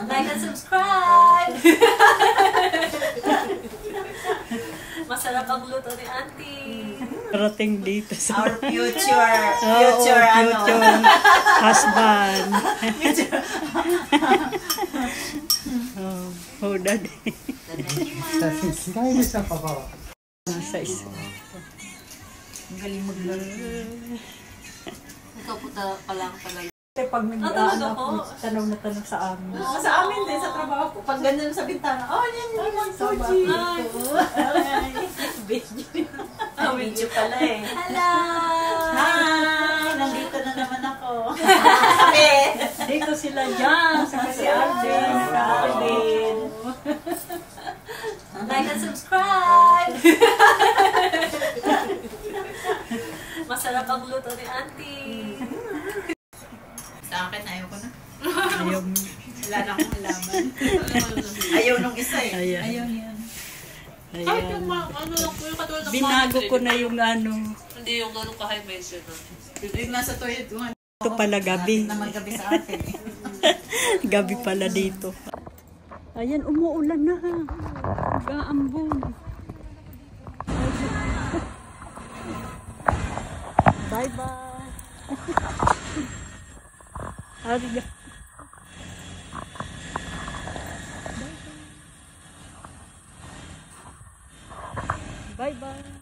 Like and subscribe! Masarap ang luto ni Auntie. Parating dito sa Our future husband. Daddy. Kaya sa papa. Nasa isa. Ang galing maglaro. Ikaw puta pa lang talaga. Pag nag-aanak ako, tanong na tanong sa amin. Sa amin din, sa trabaho ko. Pag ganun sa bintana, yan yung mga Soji. Video pala eh. Hello! Hi! Nandito na naman ako. Dito sila dyan. Saka si Alvin. Like and subscribe! Masarap ang luto ni Auntie. Sa akin, ayaw ko na. Ayaw. Wala na akong alaman. Ayaw nung isa eh. Ayaw yan. Kahit yung ano lang po yung katulad ng Binago ko na yung ano. Hindi yung ganun ka-high mention. Yung nasa toilet ko. Ito pala gabi. Naman gabi sa akin eh. Gabi pala dito. Ayan, umuulan na. Gaambon. Bye-bye. Ariga. Bye-bye.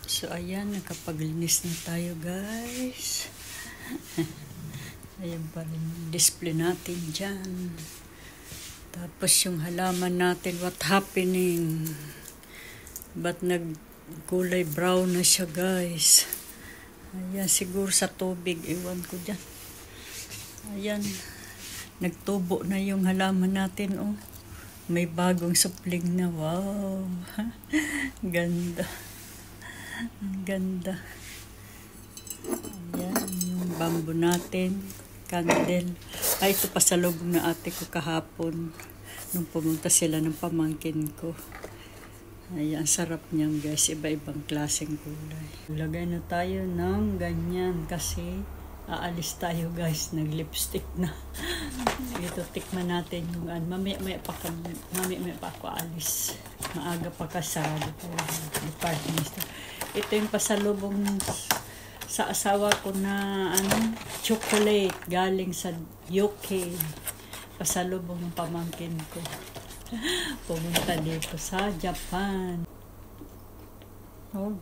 So, ayan, nakapaglinis na tayo, guys. Ayan pa rin yung display natin dyan. Tapos yung halaman natin, what happening? Ba't nagkulay brown na siya, guys? Ayan, siguro sa tubig, iwan ko dyan. Ayan, nagtubo na yung halaman natin, oh. May bagong supling na, wow. Ganda. Ganda. Ayan, yung bamboo natin. Candle. Ay, ito pasalubong na ate ko kahapon. Nung pumunta sila ng pamangkin ko. Ayan, sarap niyan guys. Iba-ibang klaseng gulay. Lagay na tayo ng ganyan kasi aalis tayo guys. Nag-lipstick na. Ito, tikman natin yung mamaya pa ako aalis. Maaga pa kasado ko. Department store. Ito yung pasalubong sa asawa ko na chocolate galing sa UK. Pasalubong ng pamangkin ko. Pumunta dito sa Japan. Oh.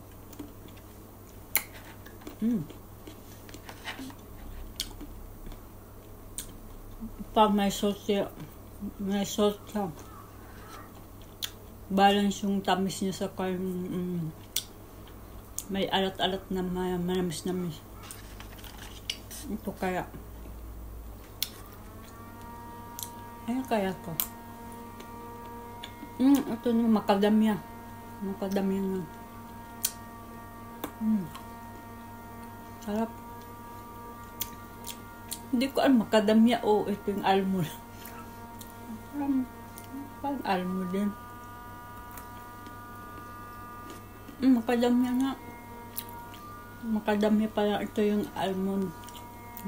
Pag may sauce siya. Balance yung tamis niya sa may alat-alat na manamis-namis. Ito kaya. Ano kaya to? Ito yung macadamia. Macadamia nga. Sarap. Hindi ko alam macadamia o ito yung almond. Parang almond din. Macadamia nga. Macadamia pala. Ito yung almond.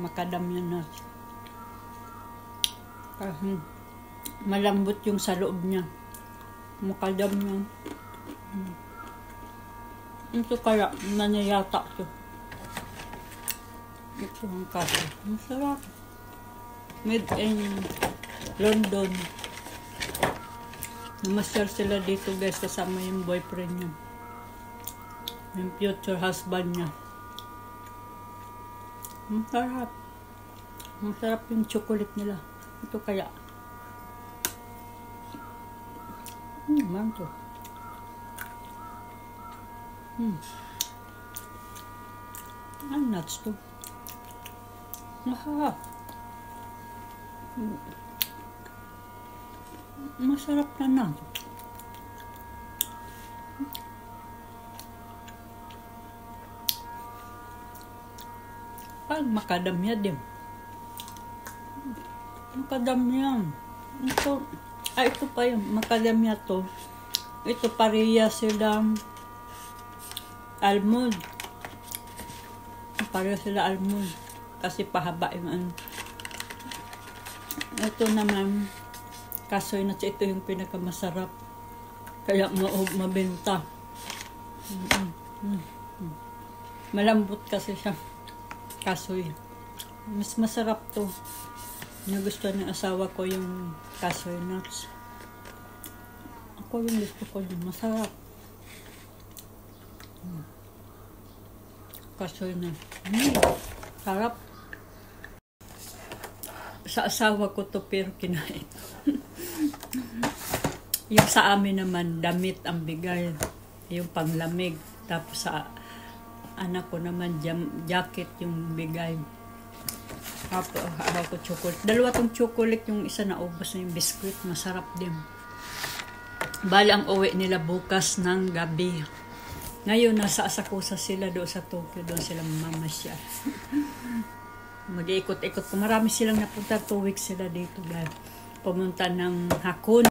Macadamia nuts. Kasi malambot yung sa loob niya. Macadamia. Ito kaya nanayata ito. Ito ang kaso. Masarap. Made in London. Namasyal sila dito guys kasama yung boyfriend niya. Yung future husband niya. Masarap. Masarap yung chocolate nila. Ito kaya. Manto. Nuts to. Masarap. Masarap na nuts. Parang macadamia din. Macadamia. Ito pa yung macadamia to. Ito pareha silang almond. Pareha sila almond. kasi pahaba yung ano. Ito naman, kasoy nuts, ito yung pinakamasarap. Kaya mabenta. Malambot kasi siya. Kasoy. Mas masarap to. Nagustuhan ng asawa ko yung kasoy nuts. Ako yung gusto ko yung masarap. Kasoy nuts. Sarap. Sa asawa ko to pero kinain. Yung sa amin naman, damit ang bigay. Yung panglamig. Tapos sa anak ko naman, jacket yung bigay. Ako chocolate. Dalawa tong chocolate, yung isa na ubos na yung biscuit. Masarap din. Bali ang uwi nila bukas ng gabi. Ngayon, nasa Asakusa sila doon sa Tokyo. Doon sila mamasyal. Mag-iikot-ikot. Marami silang napunta. 2 weeks sila dito. Guys. Pumunta ng Hakone.